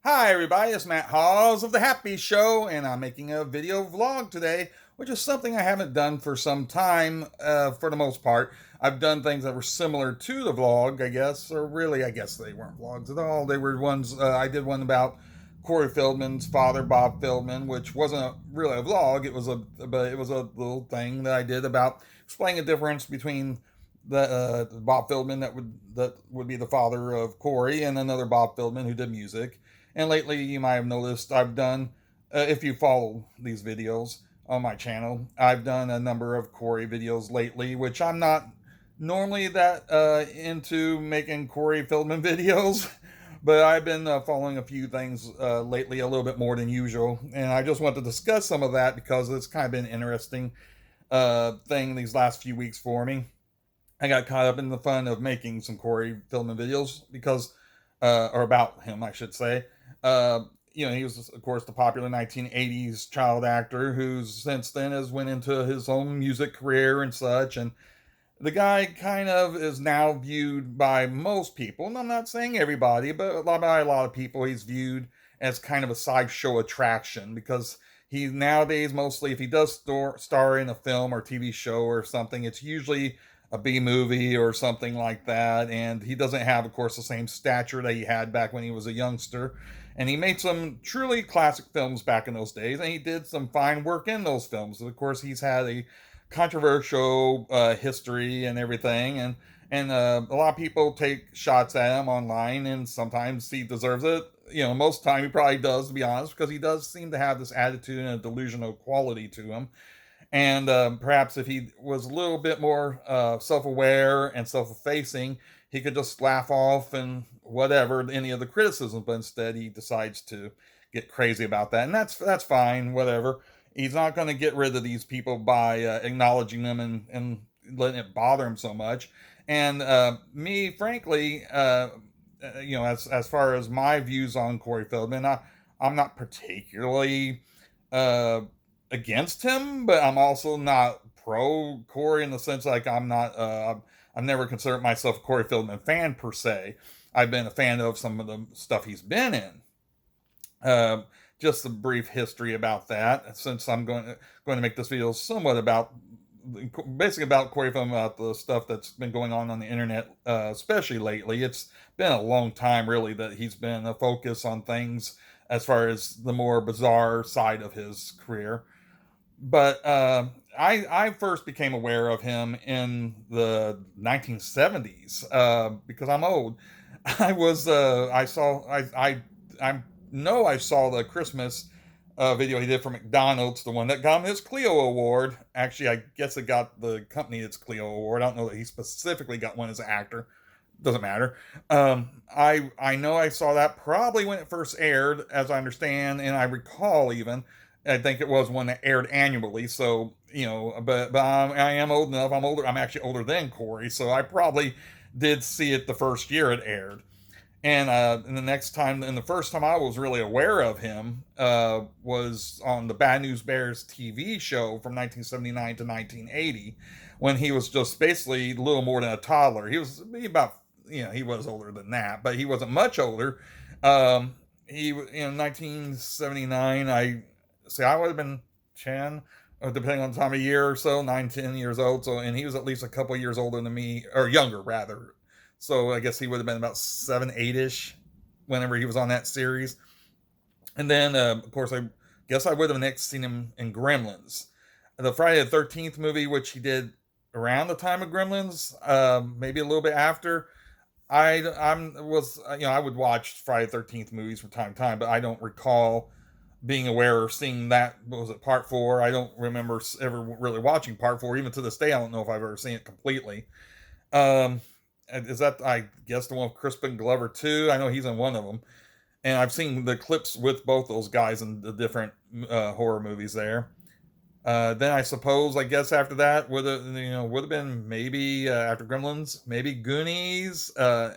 Hi everybody, it's MattHawes of The Happy Show, and I'm making a video vlog today, which is something I haven't done for some time, for the most part. I've done things that were similar to the vlog, I guess, or really, I guess they weren't vlogs at all. They were ones, I did one about Corey Feldman's father, Bob Feldman, which wasn't really a vlog, but it was a little thing that I did about explaining the difference between the Bob Feldman that would be the father of Corey and another Bob Feldman who did music. And lately, you might have noticed I've done, if you follow these videos on my channel, I've done a number of Corey videos lately, which I'm not normally that into making Corey Feldman videos, but I've been following a few things lately a little bit more than usual. And I just want to discuss some of that because it's kind of been an interesting thing these last few weeks for me. I got caught up in the fun of making some Corey Feldman videos because, or about him, I should say. Uh, he was, of course, the popular 1980s child actor who since then has went into his own music career and such. And the guy kind of is now viewed by most people, and I'm not saying everybody, but by a lot of people, he's viewed as kind of a sideshow attraction because he nowadays mostly, if he does star in a film or TV show or something, it's usually a B movie or something like that, and he doesn't have, of course, the same stature that he had back when he was a youngster. And he made some truly classic films back in those days, and he did some fine work in those films. Of course, he's had a controversial history and everything, and a lot of people take shots at him online, and sometimes he deserves it. Most of the time he probably does, to be honest, because he does seem to have this attitude and a delusional quality to him. And perhaps if he was a little bit more self-aware and self-effacing, he could just laugh off and whatever any of the criticism. But instead, he decides to get crazy about that, and that's fine. Whatever. He's not going to get rid of these people by acknowledging them and letting it bother him so much. And me, frankly, as far as my views on Corey Feldman, I'm not particularly uh, against him, but I'm also not pro Corey in the sense like I'm not. I've never considered myself a Corey Feldman fan per se. I've been a fan of some of the stuff he's been in. Uh, just a brief history about that, since I'm going to make this video somewhat about basically about Corey Feldman, about the stuff that's been going on the internet, especially lately. It's been a long time, really, that he's been a focus on things as far as the more bizarre side of his career. But I first became aware of him in the 1970s because I'm old. I know I saw the Christmas video he did for McDonald's, the one that got him his Clio Award. Actually, I guess it got the company its Clio Award. I don't know that he specifically got one as an actor. Doesn't matter. I know I saw that probably when it first aired, as I understand, and I recall even. I think it was one that aired annually. So but I am old enough. I'm older. I'm actually older than Corey, so I probably did see it the first year it aired. And the first time I was really aware of him was on the Bad News Bears TV show from 1979 to 1980, when he was just basically a little more than a toddler. He was older than that, but he wasn't much older. He in 1979, I would have been 10, depending on the time of year or so, 9, 10 years old. So, and he was at least a couple years older than me, or younger rather. So I guess he would have been about 7, 8 ish whenever he was on that series. And then, of course, I guess I would have next seen him in Gremlins, the Friday the 13th movie, which he did around the time of Gremlins, maybe a little bit after. I would watch Friday the 13th movies from time to time, but I don't recall being aware of seeing that. What was it, part four? I don't remember ever really watching part four. Even to this day, I don't know if I've ever seen it completely. Um, is that, I guess, the one with Crispin Glover too? I know he's in one of them, and I've seen the clips with both those guys in the different horror movies there. Then I suppose, I guess after that would have been maybe after Gremlins, maybe Goonies, and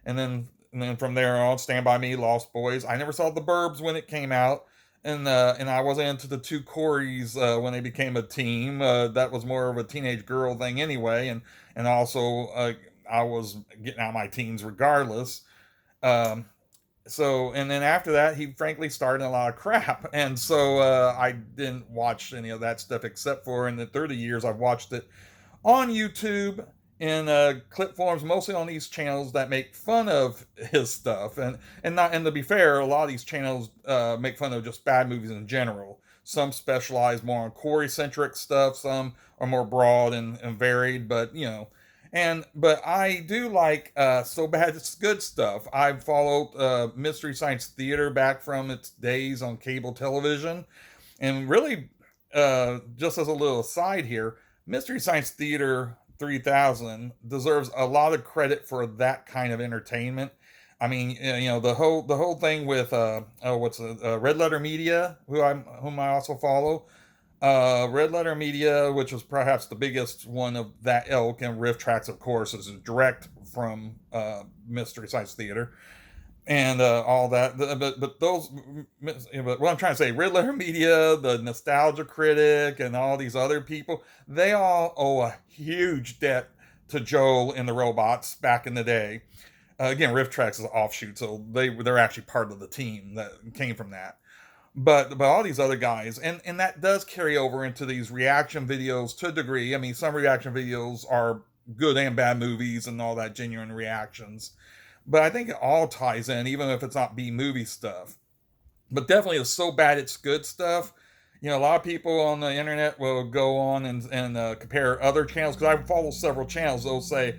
then from there on, Stand by Me, Lost Boys. I never saw The Burbs when it came out, and I wasn't into the two Coreys when they became a team. That was more of a teenage girl thing anyway, and also I was getting out of my teens regardless. Um, So, and then after that, he frankly started a lot of crap. And so I didn't watch any of that stuff except for in the 30 years I've watched it on YouTube in clip forms, mostly on these channels that make fun of his stuff, and to be fair, a lot of these channels make fun of just bad movies in general. Some specialize more on Corey centric stuff, some are more broad and varied, but you know. But I do like So Bad It's Good stuff. I've followed Mystery Science Theater back from its days on cable television, and really, just as a little aside here, Mystery Science Theater 3000 deserves a lot of credit for that kind of entertainment. I mean, you know, the whole thing with Red Letter Media, whom I also follow. Red Letter Media, which was perhaps the biggest one of that ilk, and Riff Tracks, of course, is direct from Mystery Science Theater and all that. But what I'm trying to say, Red Letter Media, the Nostalgia Critic, and all these other people, they all owe a huge debt to Joel and the Robots back in the day. Again, Riff Tracks is an offshoot, so they're actually part of the team that came from that. But all these other guys, and that does carry over into these reaction videos to a degree. I mean, some reaction videos are good and bad movies and all that, genuine reactions. But I think it all ties in, even if it's not B movie stuff. But definitely the So Bad It's Good stuff. You know, a lot of people on the internet will go on and compare other channels, because I follow several channels. They'll say,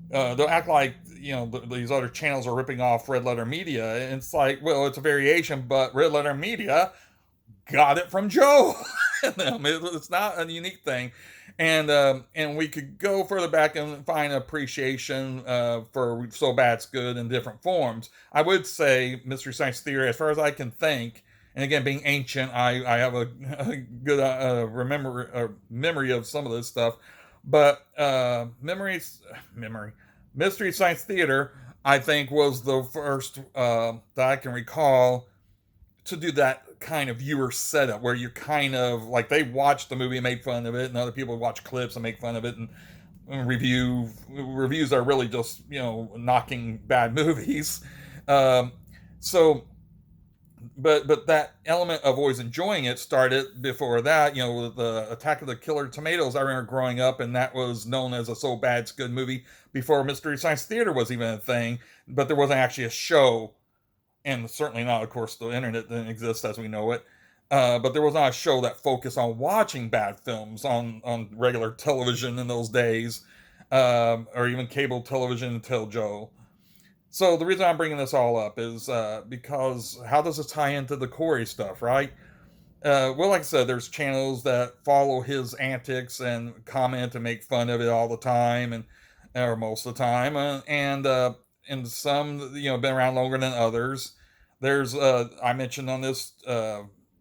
they'll act like, you know, these other channels are ripping off Red Letter Media. And it's like, well, it's a variation, but Red Letter Media got it from Joe. It's not a unique thing. And we could go further back and find appreciation for So Bad It's Good in different forms. I would say Mystery Science Theater, as far as I can think, and again, being ancient, I have a good memory of some of this stuff. But Mystery Science Theater, I think, was the first that I can recall to do that kind of viewer setup, where you're kind of like, they watch the movie and make fun of it, and other people watch clips and make fun of it, and reviews are really just, you know, knocking bad movies. Um, so, but that element of always enjoying it started before that. You know, with the Attack of the Killer Tomatoes, I remember growing up, and that was known as a So Bad It's Good movie before Mystery Science Theater was even a thing. But there wasn't actually a show, and certainly not, of course, the internet didn't exist as we know it. But there was not a show that focused on watching bad films on regular television in those days, or even cable television until Joe. So the reason I'm bringing this all up is because how does this tie into the Corey stuff, right? Well, like I said, there's channels that follow his antics and comment and make fun of it all the time, and or most of the time, and some, you know, been around longer than others. There's I mentioned on this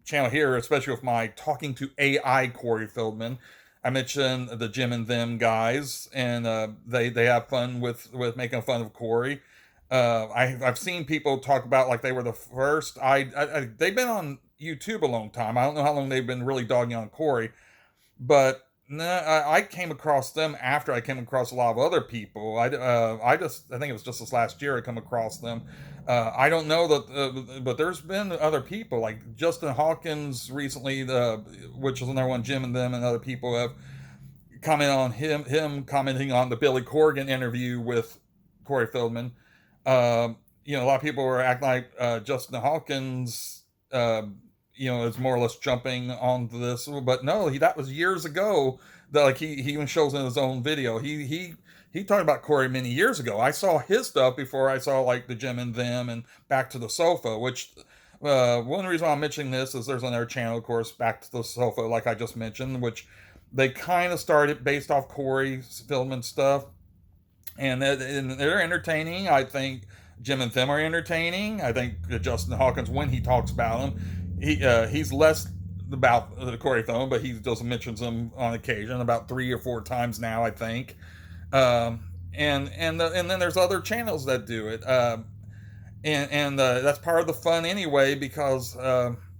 channel here, especially with my talking to AI Corey Feldman, I mentioned the Jim and Them guys, and they have fun with making fun of Corey. I've seen people talk about like they were the first. They've been on YouTube a long time. I don't know how long they've been really dogging on Corey, but no, I came across them after I came across a lot of other people. I think it was just this last year I come across them. I don't know that, but there's been other people like Justin Hawkins recently, which is another one. Jim and Them and other people have commented on him commenting on the Billy Corgan interview with Corey Feldman. You know, a lot of people were acting like Justin Hawkins, you know, is more or less jumping onto this, but no, that was years ago. That like he even shows in his own video. He talked about Corey many years ago. I saw his stuff before I saw like the Jim and Them and Back to the Sofa, which one reason why I'm mentioning this is there's another channel, of course, Back to the Sofa, like I just mentioned, which they kind of started based off Corey's Feldman stuff, and they're entertaining. I think Jim and Them are entertaining. I think Justin Hawkins, when he talks about them, he's less about Corey Feldman, but he just mentions them on occasion, about 3 or 4 times now, I think. And then there's other channels that do it, and that's part of the fun anyway, because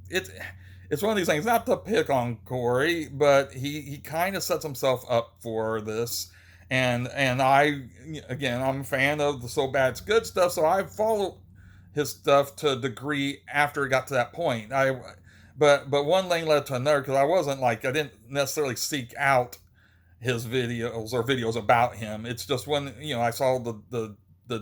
it's one of these things. Not to pick on Corey, but he kind of sets himself up for this. And I'm a fan of the So Bad It's Good stuff, so I follow his stuff to a degree after it got to that point. But one thing led to another, because I didn't necessarily seek out his videos or videos about him. It's just when I saw the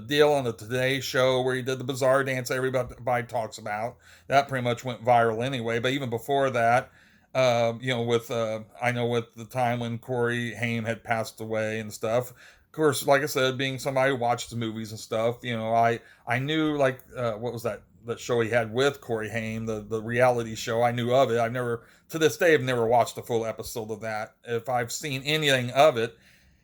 deal on the Today Show where he did the bizarre dance everybody talks about. That pretty much went viral anyway. But even before that, with I know with the time when Corey Haim had passed away and stuff. Of course, like I said, being somebody who watched the movies and stuff, I knew like what was that show he had with Corey Haim, the reality show. I knew of it. I've never, to this day, I've never watched a full episode of that. If I've seen anything of it,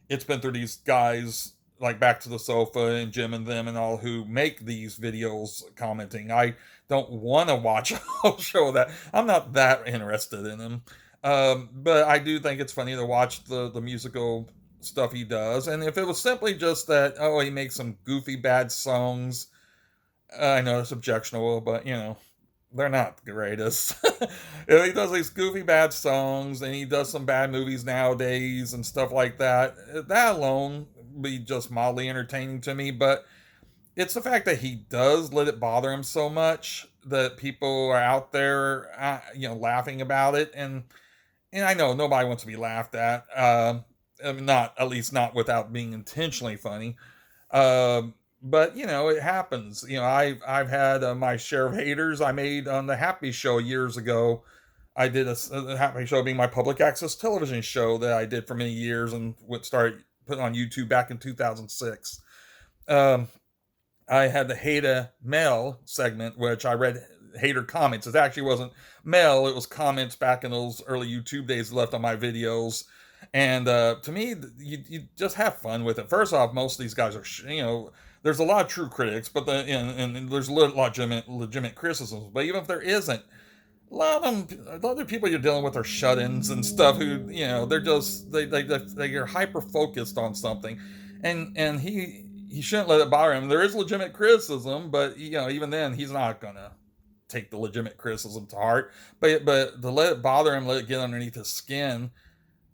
it's been through these guys like Back to the Sofa and Jim and them and all who make these videos commenting. I don't want to watch a whole show of that. I'm not that interested in them. But I do think it's funny to watch the musical stuff he does. And if it was simply just that, oh, he makes some goofy bad songs, I know it's objectionable, but they're not the greatest. He does these goofy bad songs and he does some bad movies nowadays and stuff like that. That alone be just mildly entertaining to me, but it's the fact that he does let it bother him so much that people are out there, laughing about it. And I know nobody wants to be laughed at. Not, at least not without being intentionally funny. But it happens. I've had my share of haters. I made on the Happy Show years ago. I did a Happy Show being my public access television show that I did for many years and would start putting on YouTube back in 2006. I had the Hater Mail segment, which I read hater comments. It actually wasn't mail; it was comments back in those early YouTube days left on my videos. And to me, you just have fun with it. First off, most of these guys are, there's a lot of true critics, but and there's legitimate criticisms. But even if there isn't, a lot of the people you're dealing with are shut-ins and stuff who, they're just they're hyper focused on something, and he shouldn't let it bother him. There is legitimate criticism, but even then he's not gonna take the legitimate criticism to heart. But to let it bother him, let it get underneath his skin,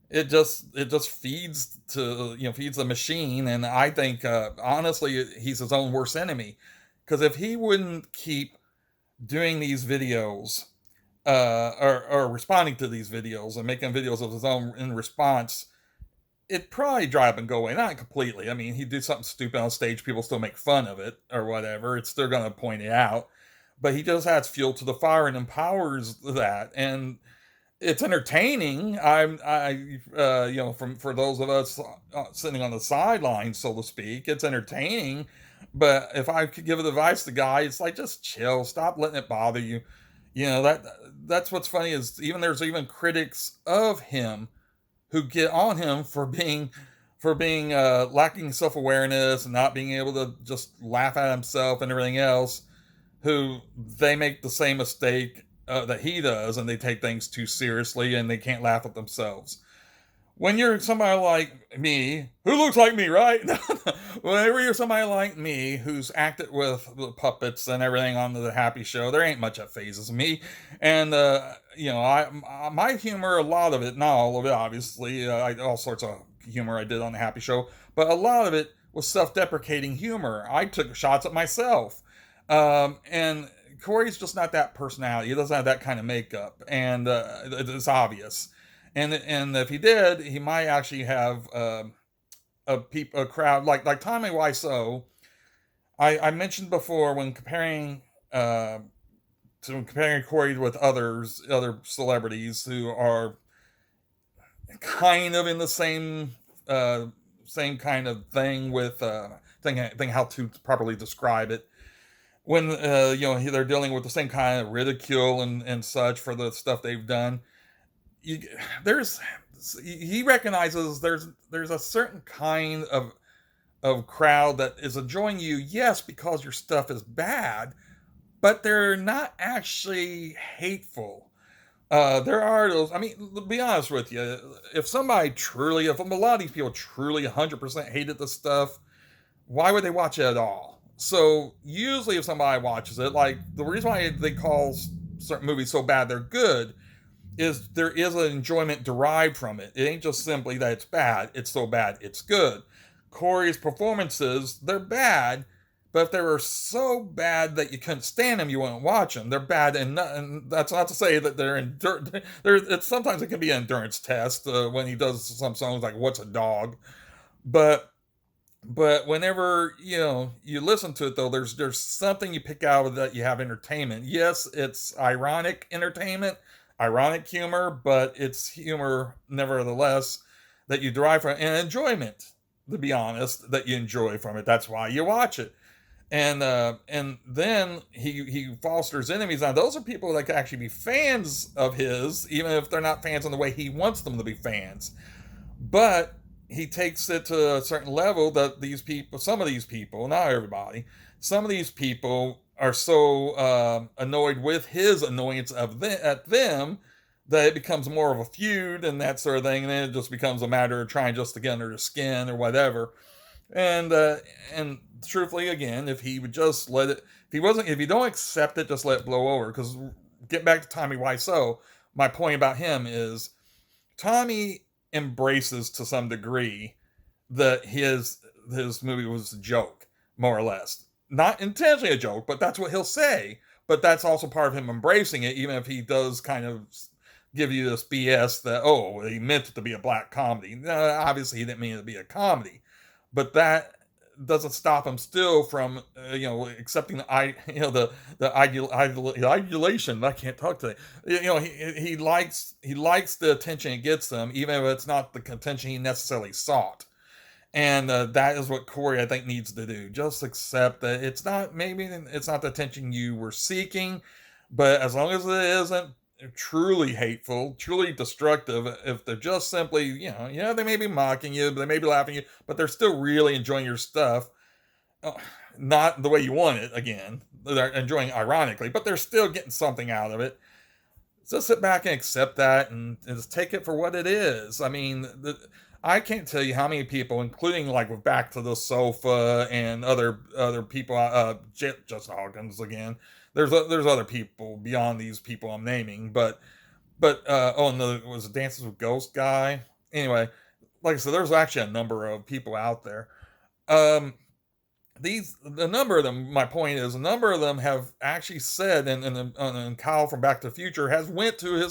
it just feeds feeds the machine. And I think honestly he's his own worst enemy, because if he wouldn't keep doing these videos or responding to these videos and making videos of his own in response, it'd probably drive him go away. Not completely. I mean, he'd do something stupid on stage, people still make fun of it or whatever, it's still going to point it out, but he just adds fuel to the fire and empowers that. And it's entertaining. For those of us sitting on the sidelines, so to speak, it's entertaining. But if I could give advice to the guy, it's like, just chill, stop letting it bother you. That's what's funny is there's even critics of him who get on him for being lacking self-awareness and not being able to just laugh at himself and everything else, who they make the same mistake that he does, and they take things too seriously and they can't laugh at themselves. When you're somebody like me, who looks like me, right? Whenever you're somebody like me who's acted with the puppets and everything on the Happy Show, there ain't much that phases me. And my humor, a lot of it, not all of it, obviously, all sorts of humor I did on the Happy Show, but a lot of it was self-deprecating humor. I took shots at myself, and Corey's just not that personality. He doesn't have that kind of makeup, and it's obvious. And if he did, he might actually have a crowd like Tommy Wiseau. I mentioned before when comparing Corey with other celebrities who are kind of in the same kind of thing with thing how to properly describe it. When they're dealing with the same kind of ridicule and such for the stuff they've done. He recognizes there's a certain kind of crowd that is enjoying you, yes, because your stuff is bad, but they're not actually hateful. There are those. I mean, to be honest with you, if a lot of these people truly 100% hated the stuff, why would they watch it at all? So usually if somebody watches it, like the reason why they call certain movies so bad they're good is there is an enjoyment derived from it. It ain't just simply that it's bad, it's so bad it's good. Corey's performances, they're bad, But if they were so bad that you couldn't stand them, you wouldn't watch them. They're bad, and that's not to say that it's sometimes it can be an endurance test when he does some songs like "What's a Dog," but whenever you listen to it though, there's something you pick out of that you have entertainment. Yes, it's ironic entertainment, ironic humor, but it's humor nevertheless that you derive from and enjoyment. To be honest, that you enjoy from it. That's why you watch it. And then he fosters enemies. Now those are people that can actually be fans of his, even if they're not fans in the way he wants them to be fans. But he takes it to a certain level that these people, some of these people, not everybody, some of these people are so annoyed with his annoyance at them that it becomes more of a feud and that sort of thing, and then it just becomes a matter of trying just to get under their skin or whatever. And truthfully, again, if he would just let it, if you don't accept it, just let it blow over. Because get back to Tommy Wiseau, my point about him is Tommy embraces to some degree that his movie was a joke, more or less. Not intentionally a joke, but that's what he'll say. But that's also part of him embracing it, even if he does kind of give you this BS that, oh, he meant it to be a black comedy. Obviously, he didn't mean it to be a comedy. But that doesn't stop him still from accepting the idolation. I can't talk today. He likes the attention he gets them, even if it's not the attention he necessarily sought. And that is what Corey, I think, needs to do. Just accept that it's not the attention you were seeking, but as long as it isn't truly hateful, truly destructive, if they're just simply, they may be mocking you, they may be laughing at you, but they're still really enjoying your stuff. Not the way you want it, again. They're enjoying ironically, but they're still getting something out of it. So sit back and accept that and just take it for what it is. I mean, I can't tell you how many people, including like with Back to the Sofa and other people, Justin Hawkins again. There's other people beyond these people I'm naming, but it was a Dances with Ghosts guy. Anyway, like I said, there's actually a number of people out there. The number of them, my point is, a number of them have actually said, and Kyle from Back to the Future has went to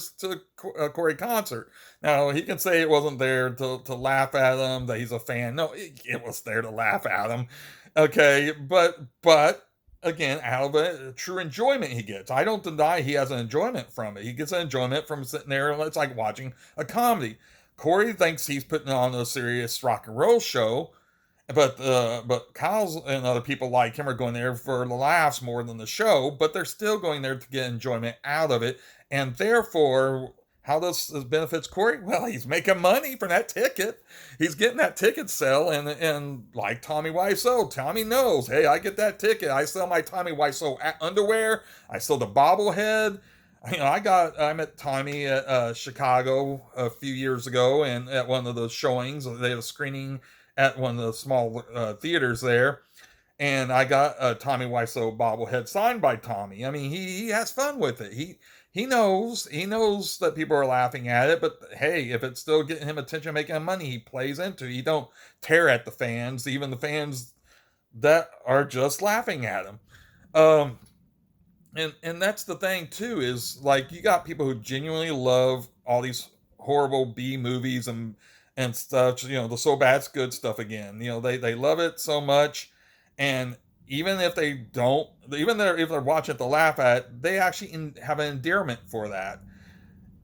Corey concert. Now he can say it wasn't there to laugh at him, that he's a fan. No, it was there to laugh at him. Okay, but again, out of a true enjoyment he gets. I don't deny he has an enjoyment from it. He gets an enjoyment from sitting there, and it's like watching a comedy. Corey thinks he's putting on a serious rock and roll show, but Kyle's and other people like him are going there for the laughs more than the show, but they're still going there to get enjoyment out of it, and therefore, how this benefits Corey? Well, he's making money from that ticket. He's getting that ticket sale, and like Tommy Wiseau, Tommy knows, hey, I get that ticket. I sell my Tommy Wiseau underwear. I sell the bobblehead. I met Tommy at Chicago a few years ago, and at one of the showings, they had a screening at one of the small theaters there, and I got a Tommy Wiseau bobblehead signed by Tommy. I mean, he has fun with it. He knows that people are laughing at it, but hey, if it's still getting him attention, making him money, he plays into it. He don't tear at the fans, even the fans that are just laughing at him. And that's the thing too, is like you got people who genuinely love all these horrible B movies and stuff, the so bad it's good stuff again. They love it so much, and even if they don't, if they're watching it to laugh at, they actually have an endearment for that.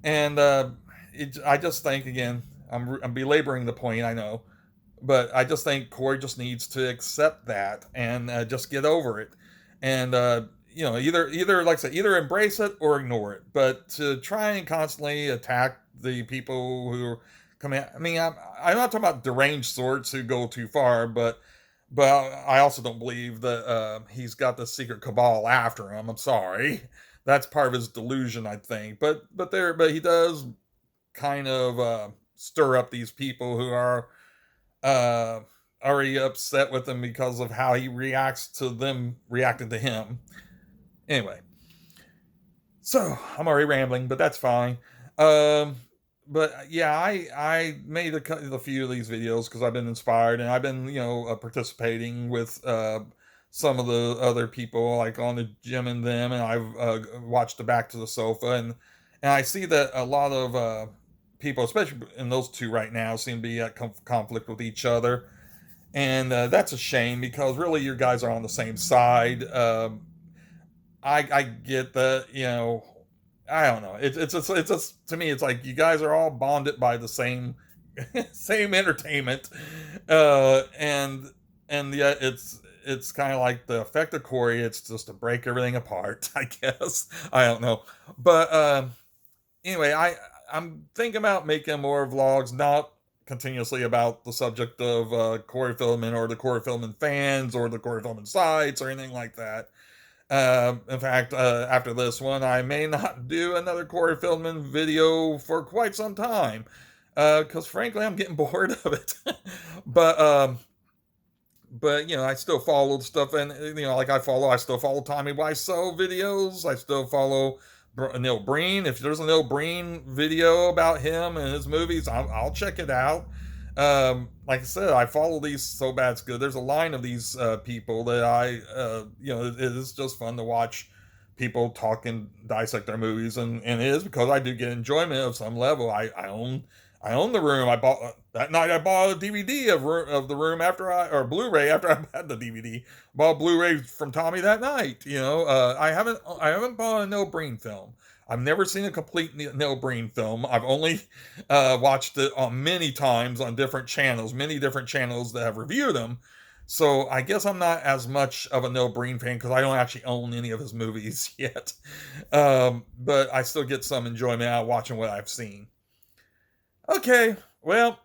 And I just think, again, I'm belaboring the point, I know, but I just think Corey just needs to accept that and just get over it. And either like I said, either embrace it or ignore it. But to try and constantly attack the people who come in, I mean, I'm not talking about deranged sorts who go too far, but I also don't believe that he's got the secret cabal after him. I'm sorry, that's part of his delusion, I think. But he does kind of stir up these people who are already upset with him because of how he reacts to them reacting to him. Anyway, so I'm already rambling, but that's fine. But yeah, I made a few of these videos because I've been inspired, and I've been participating with some of the other people, like on the Jim and them, and I've watched the Back to the Sofa, and I see that a lot of people, especially in those two right now, seem to be at conflict with each other, and that's a shame because really you guys are on the same side. I get that, you know. I don't know. It's to me, it's like you guys are all bonded by the same same entertainment, and yet it's kind of like the effect of Corey. It's just to break everything apart, I guess. I don't know, but anyway, I'm thinking about making more vlogs, not continuously about the subject of Corey Feldman or the Corey Feldman fans or the Corey Feldman sites or anything like that. In fact, after this one, I may not do another Corey Feldman video for quite some time, because frankly, I'm getting bored of it. but you know, I still follow the stuff, and you know, like I still follow Tommy Wiseau videos. I still follow Neil Breen. If there's a Neil Breen video about him and his movies, I'll check it out. Like I said, I follow these So Bad's Good. There's a line of these people that you know, it is just fun to watch people talk and dissect their movies, and it is because I do get enjoyment of some level. I own the Room. I bought that night. I bought a DVD of the Room after or Blu-ray after I had the DVD. Bought Blu-ray from Tommy that night. You know, I haven't bought a Neil Breen film. I've never seen a complete Neil Breen film. I've only watched it on many times on different channels, many different channels that have reviewed them. So I guess I'm not as much of a Neil Breen fan because I don't actually own any of his movies yet. But I still get some enjoyment out of watching what I've seen. Okay, well,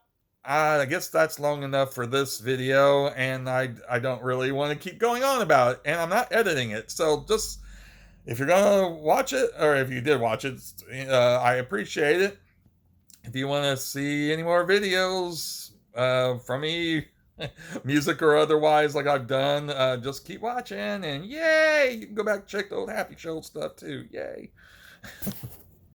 I guess that's long enough for this video, and I don't really want to keep going on about it, and I'm not editing it, so just, if you're gonna watch it, or if you did watch it, I appreciate it. If you want to see any more videos from me, music or otherwise, like I've done, just keep watching, and yay! You can go back and check the old Happy Show stuff too, yay!